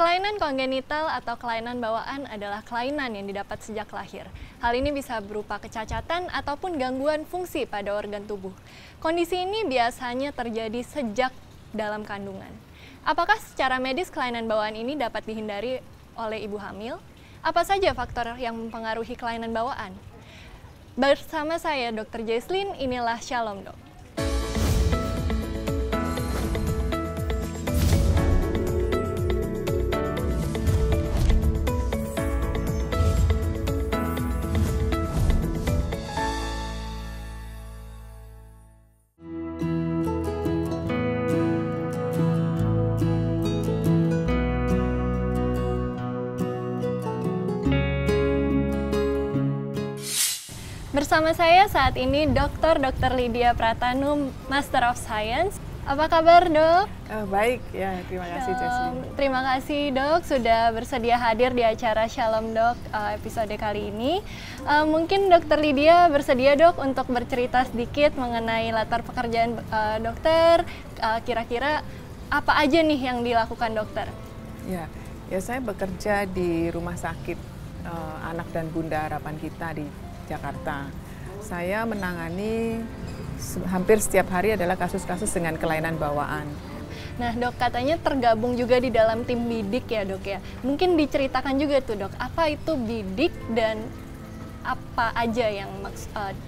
Kelainan kongenital atau kelainan bawaan adalah kelainan yang didapat sejak lahir. Hal ini bisa berupa kecacatan ataupun gangguan fungsi pada organ tubuh. Kondisi ini biasanya terjadi sejak dalam kandungan. Apakah secara medis kelainan bawaan ini dapat dihindari oleh ibu hamil? Apa saja faktor yang mempengaruhi kelainan bawaan? Bersama saya Dr. Jesslyn, inilah Shalom Dok. Bersama saya saat ini Dr. Lydia Pratanu, Master of Science. Apa kabar, Dok? Baik, ya. Terima kasih, Jesslyn. Terima kasih, Dok, sudah bersedia hadir di acara Shalom Dok episode kali ini. Mungkin Dr. Lydia bersedia, Dok, untuk bercerita sedikit mengenai latar pekerjaan dokter. Kira-kira apa aja nih yang dilakukan dokter? Ya, saya bekerja di Rumah Sakit Anak dan Bunda Harapan Kita di Jakarta. Saya menangani hampir setiap hari adalah kasus-kasus dengan kelainan bawaan. Nah, Dok, katanya tergabung juga di dalam tim bidik ya, Dok ya. Mungkin diceritakan juga tuh, Dok, apa itu bidik dan apa aja yang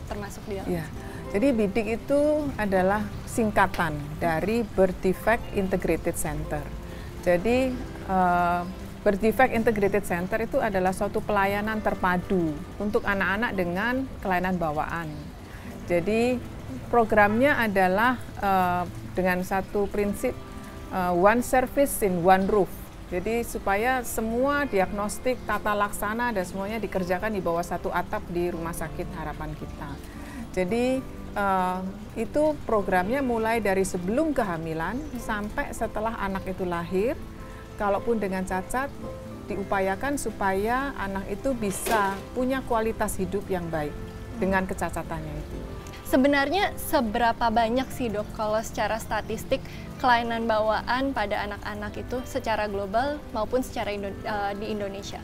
termasuk di dalam? Ya, jadi bidik itu adalah singkatan dari Birth Defect Integrated Center. Jadi Birth Defect Integrated Center itu adalah suatu pelayanan terpadu untuk anak-anak dengan kelainan bawaan. Jadi programnya adalah dengan satu prinsip one service in one roof. Jadi supaya semua diagnostik, tata laksana dan semuanya dikerjakan di bawah satu atap di Rumah Sakit Harapan Kita. Jadi itu programnya mulai dari sebelum kehamilan sampai setelah anak itu lahir. Kalaupun dengan cacat, diupayakan supaya anak itu bisa punya kualitas hidup yang baik dengan kecacatannya itu. Sebenarnya seberapa banyak sih, Dok, kalau secara statistik kelainan bawaan pada anak-anak itu secara global maupun secara di Indonesia?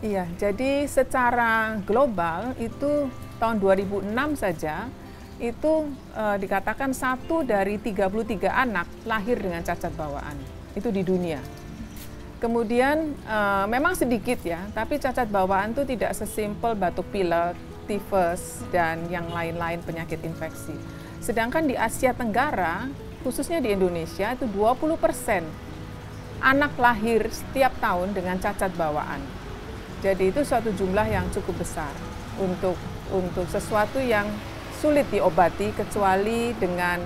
Iya, jadi secara global itu tahun 2006 saja itu dikatakan 1 dari 33 anak lahir dengan cacat bawaan. Itu di dunia. Kemudian memang sedikit ya, tapi cacat bawaan itu tidak sesimpel batuk pilek, tifus, dan yang lain-lain penyakit infeksi. Sedangkan di Asia Tenggara, khususnya di Indonesia, itu 20% anak lahir setiap tahun dengan cacat bawaan. Jadi itu suatu jumlah yang cukup besar untuk sesuatu yang sulit diobati kecuali dengan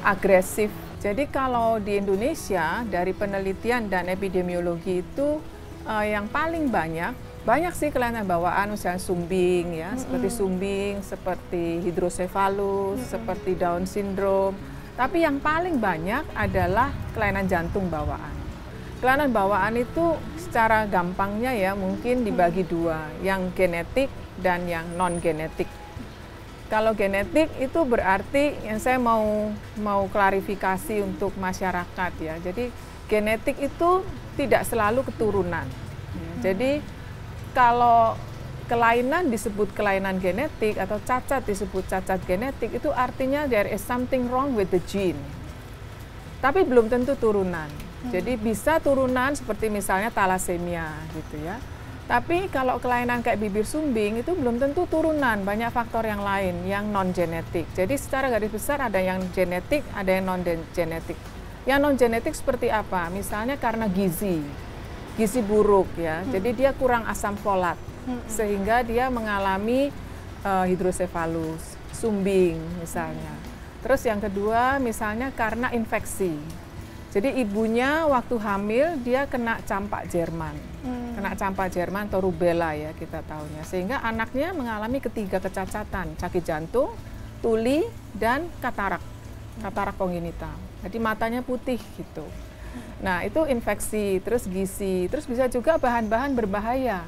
agresif. Jadi kalau di Indonesia dari penelitian dan epidemiologi itu yang paling banyak sih kelainan bawaan, misalnya sumbing ya, seperti sumbing, seperti hidrosefalus, seperti Down syndrome. Tapi yang paling banyak adalah kelainan jantung bawaan. Kelainan bawaan itu secara gampangnya ya mungkin dibagi dua, yang genetik dan yang non genetik. Kalau genetik itu berarti yang saya mau klarifikasi untuk masyarakat ya. Jadi genetik itu tidak selalu keturunan. Jadi kalau kelainan disebut kelainan genetik atau cacat disebut cacat genetik itu artinya there is something wrong with the gene. Tapi belum tentu turunan. Jadi bisa turunan seperti misalnya talasemia gitu ya. Tapi kalau kelainan kayak bibir sumbing itu belum tentu turunan, banyak faktor yang lain yang non-genetik. Jadi secara garis besar ada yang genetik, ada yang non-genetik. Yang non-genetik seperti apa? Misalnya karena gizi buruk ya, jadi dia kurang asam folat, sehingga dia mengalami hidrosefalus, sumbing misalnya. Terus yang kedua misalnya karena infeksi. Jadi ibunya waktu hamil dia kena campak Jerman, kena campak Jerman atau rubella ya kita tahunya. Sehingga anaknya mengalami ketiga kecacatan, sakit jantung, tuli, dan katarak kongenital. Jadi matanya putih gitu. Nah itu infeksi, terus gizi, terus bisa juga bahan-bahan berbahaya.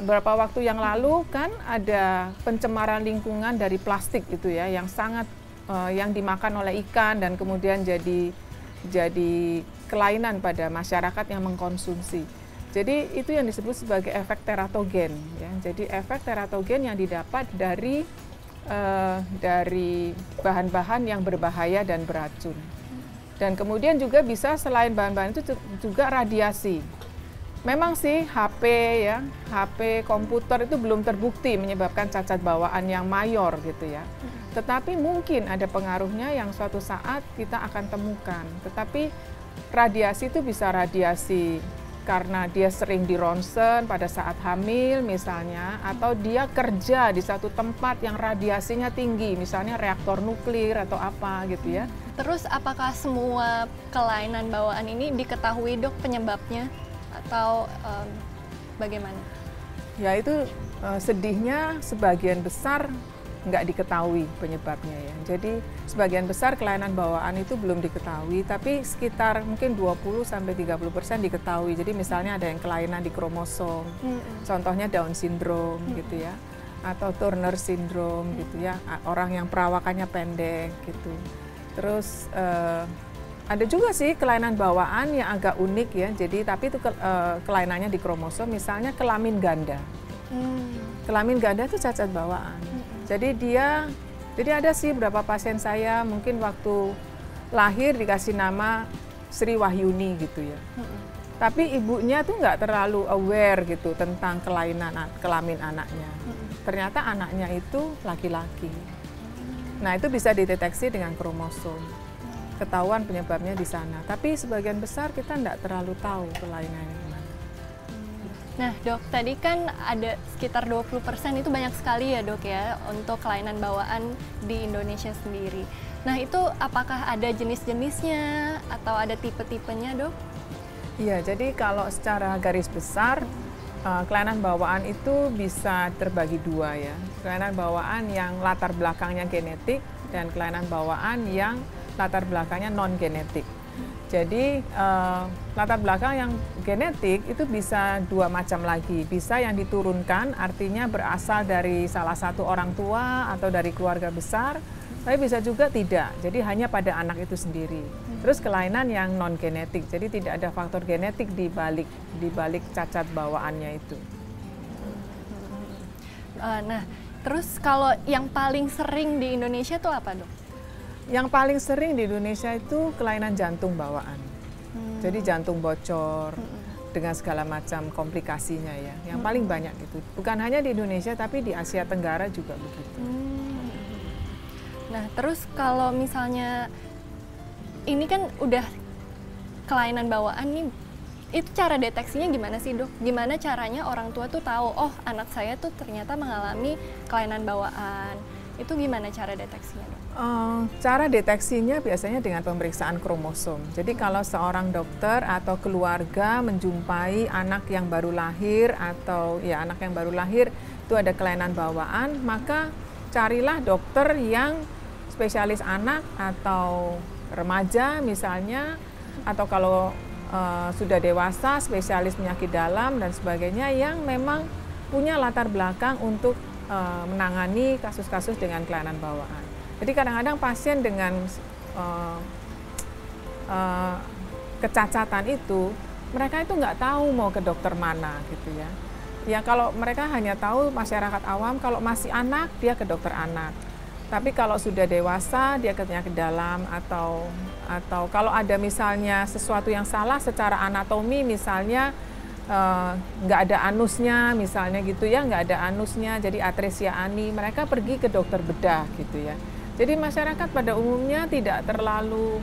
Beberapa waktu yang lalu kan ada pencemaran lingkungan dari plastik gitu ya, yang sangat yang dimakan oleh ikan dan kemudian jadi kelainan pada masyarakat yang mengkonsumsi. Jadi itu yang disebut sebagai efek teratogen ya. Jadi efek teratogen yang didapat dari bahan-bahan yang berbahaya dan beracun. Dan kemudian juga bisa selain bahan-bahan itu juga radiasi. Memang sih HP ya, HP komputer itu belum terbukti menyebabkan cacat bawaan yang mayor gitu ya. Tetapi mungkin ada pengaruhnya yang suatu saat kita akan temukan. Tetapi radiasi itu bisa radiasi karena dia sering di ronsen pada saat hamil misalnya, atau dia kerja di satu tempat yang radiasinya tinggi, misalnya reaktor nuklir atau apa gitu ya. Terus apakah semua kelainan bawaan ini diketahui dok penyebabnya atau bagaimana? Ya itu sedihnya sebagian besar nggak diketahui penyebabnya ya. Jadi sebagian besar kelainan bawaan itu belum diketahui, tapi sekitar mungkin 20-30% diketahui. Jadi misalnya ada yang kelainan di kromosom, contohnya Down syndrome gitu ya, atau Turner syndrome gitu ya, orang yang perawakannya pendek gitu. Terus ada juga sih kelainan bawaan yang agak unik ya. Jadi tapi itu kelainannya di kromosom, misalnya kelamin ganda. Kelamin ganda itu cacat bawaan. Jadi ada sih beberapa pasien saya mungkin waktu lahir dikasih nama Sri Wahyuni gitu ya. Tapi ibunya tuh nggak terlalu aware gitu tentang kelamin anaknya. Ternyata anaknya itu laki-laki. Nah itu bisa dideteksi dengan kromosom. Ketahuan penyebabnya di sana. Tapi sebagian besar kita nggak terlalu tahu kelainannya. Nah dok, tadi kan ada sekitar 20% itu banyak sekali ya dok ya untuk kelainan bawaan di Indonesia sendiri. Nah itu apakah ada jenis-jenisnya atau ada tipe-tipenya dok? Iya, jadi kalau secara garis besar kelainan bawaan itu bisa terbagi dua ya. Kelainan bawaan yang latar belakangnya genetik dan kelainan bawaan yang latar belakangnya non-genetik. Jadi latar belakang yang genetik itu bisa dua macam lagi. Bisa yang diturunkan, artinya berasal dari salah satu orang tua atau dari keluarga besar, tapi bisa juga tidak. Jadi hanya pada anak itu sendiri. Terus kelainan yang non genetik, jadi tidak ada faktor genetik di balik cacat bawaannya itu. Nah, terus kalau yang paling sering di Indonesia itu apa dok? Yang paling sering di Indonesia itu kelainan jantung bawaan. Jadi jantung bocor dengan segala macam komplikasinya ya. Yang paling banyak itu. Bukan hanya di Indonesia tapi di Asia Tenggara juga begitu. Nah, terus kalau misalnya ini kan udah kelainan bawaan nih, itu cara deteksinya gimana sih dok? Gimana caranya orang tua tuh tahu, oh anak saya tuh ternyata mengalami kelainan bawaan. Itu gimana cara deteksinya dok? Cara deteksinya biasanya dengan pemeriksaan kromosom. Jadi kalau seorang dokter atau keluarga menjumpai anak yang baru lahir atau ya anak yang baru lahir itu ada kelainan bawaan, maka carilah dokter yang spesialis anak atau remaja misalnya, atau kalau sudah dewasa spesialis penyakit dalam dan sebagainya yang memang punya latar belakang untuk menangani kasus-kasus dengan kelainan bawaan. Jadi kadang-kadang pasien dengan kecacatan itu, mereka itu nggak tahu mau ke dokter mana gitu ya. Ya kalau mereka hanya tahu masyarakat awam, kalau masih anak dia ke dokter anak. Tapi kalau sudah dewasa dia ke penyakit dalam atau kalau ada misalnya sesuatu yang salah secara anatomi misalnya nggak ada anusnya misalnya gitu ya, nggak ada anusnya jadi atresia ani, mereka pergi ke dokter bedah gitu ya. Jadi masyarakat pada umumnya tidak terlalu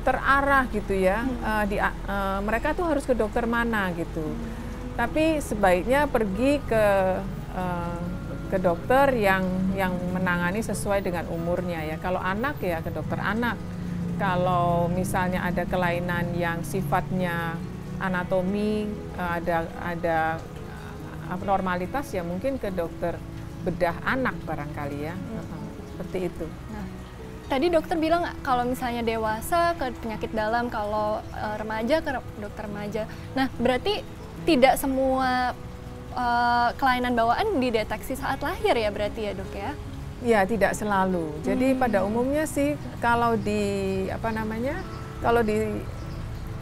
terarah gitu ya, mereka tuh harus ke dokter mana gitu. Tapi sebaiknya pergi ke dokter yang menangani sesuai dengan umurnya ya. Kalau anak ya ke dokter anak. Kalau misalnya ada kelainan yang sifatnya anatomi, ada abnormalitas ya mungkin ke dokter bedah anak barangkali ya. Seperti itu. Nah, tadi dokter bilang kalau misalnya dewasa ke penyakit dalam, kalau remaja ke dokter remaja. Nah, berarti tidak semua kelainan bawaan dideteksi saat lahir ya berarti ya dok ya? Ya, tidak selalu. Jadi pada umumnya sih kalau di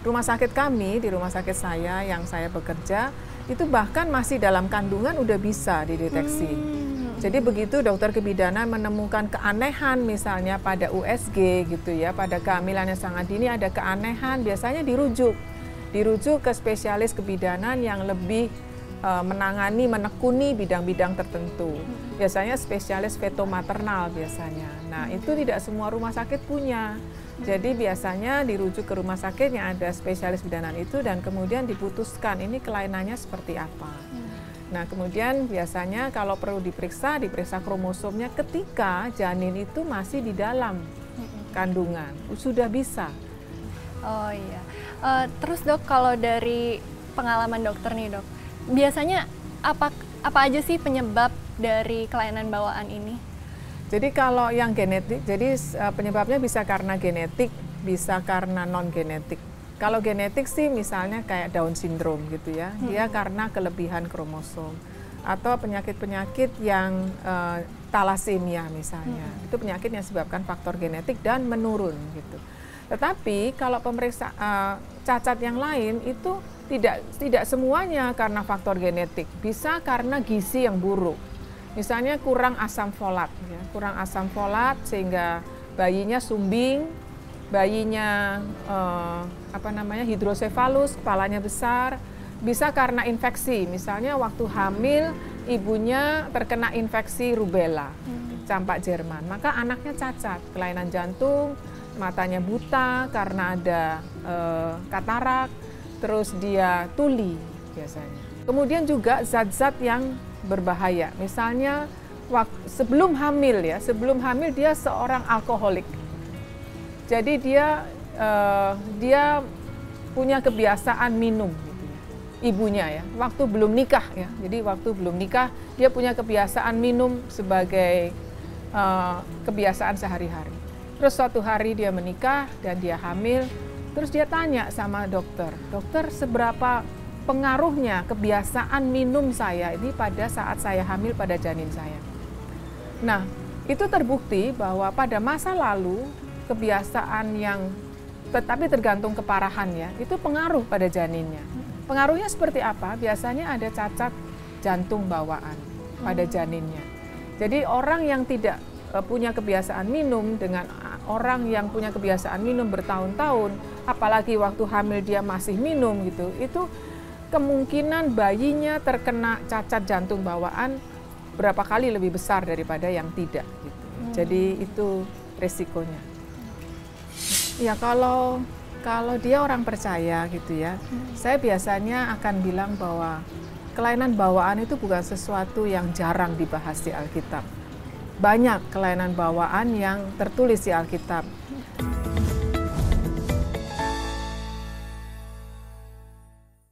rumah sakit kami, di rumah sakit saya yang saya bekerja, itu bahkan masih dalam kandungan udah bisa dideteksi. Jadi begitu dokter kebidanan menemukan keanehan misalnya pada USG gitu ya, pada kehamilan yang sangat dini ada keanehan, biasanya dirujuk ke spesialis kebidanan yang lebih menangani, menekuni bidang-bidang tertentu. Biasanya spesialis feto-maternal biasanya. Nah, itu tidak semua rumah sakit punya. Jadi biasanya dirujuk ke rumah sakit yang ada spesialis bidanan itu dan kemudian diputuskan ini kelainannya seperti apa. Nah, kemudian biasanya kalau perlu diperiksa kromosomnya ketika janin itu masih di dalam kandungan. Sudah bisa. Oh iya. Terus dok, kalau dari pengalaman dokter nih dok, biasanya apa aja sih penyebab dari kelainan bawaan ini? Jadi kalau yang genetik, jadi penyebabnya bisa karena genetik, bisa karena non genetik. Kalau genetik sih misalnya kayak Down syndrome gitu ya, dia karena kelebihan kromosom. Atau penyakit-penyakit yang thalassemia misalnya, itu penyakit yang disebabkan faktor genetik dan menurun gitu. Tetapi kalau pemeriksaan cacat yang lain itu tidak semuanya karena faktor genetik, bisa karena gizi yang buruk. Misalnya kurang asam folat, ya, kurang asam folat sehingga bayinya sumbing, bayinya hidrosefalus, kepalanya besar, bisa karena infeksi. Misalnya waktu hamil ibunya terkena infeksi rubella, campak Jerman, maka anaknya cacat, kelainan jantung, matanya buta karena ada katarak, terus dia tuli biasanya. Kemudian juga zat-zat yang berbahaya, misalnya sebelum hamil dia seorang alkoholik. Jadi dia punya kebiasaan minum, gitu ya. Ibunya ya, waktu belum nikah ya. Jadi waktu belum nikah dia punya kebiasaan minum sebagai kebiasaan sehari-hari. Terus suatu hari dia menikah dan dia hamil, terus dia tanya sama dokter, seberapa pengaruhnya kebiasaan minum saya ini pada saat saya hamil pada janin saya. Nah, itu terbukti bahwa pada masa lalu kebiasaan yang tetapi tergantung keparahannya, itu pengaruh pada janinnya. Pengaruhnya seperti apa? Biasanya ada cacat jantung bawaan pada janinnya. Jadi orang yang tidak punya kebiasaan minum dengan orang yang punya kebiasaan minum bertahun-tahun, apalagi waktu hamil dia masih minum gitu, itu kemungkinan bayinya terkena cacat jantung bawaan berapa kali lebih besar daripada yang tidak gitu. Jadi itu resikonya. Ya kalau dia orang percaya gitu ya, saya biasanya akan bilang bahwa kelainan bawaan itu bukan sesuatu yang jarang dibahas di Alkitab. Banyak kelainan bawaan yang tertulis di Alkitab.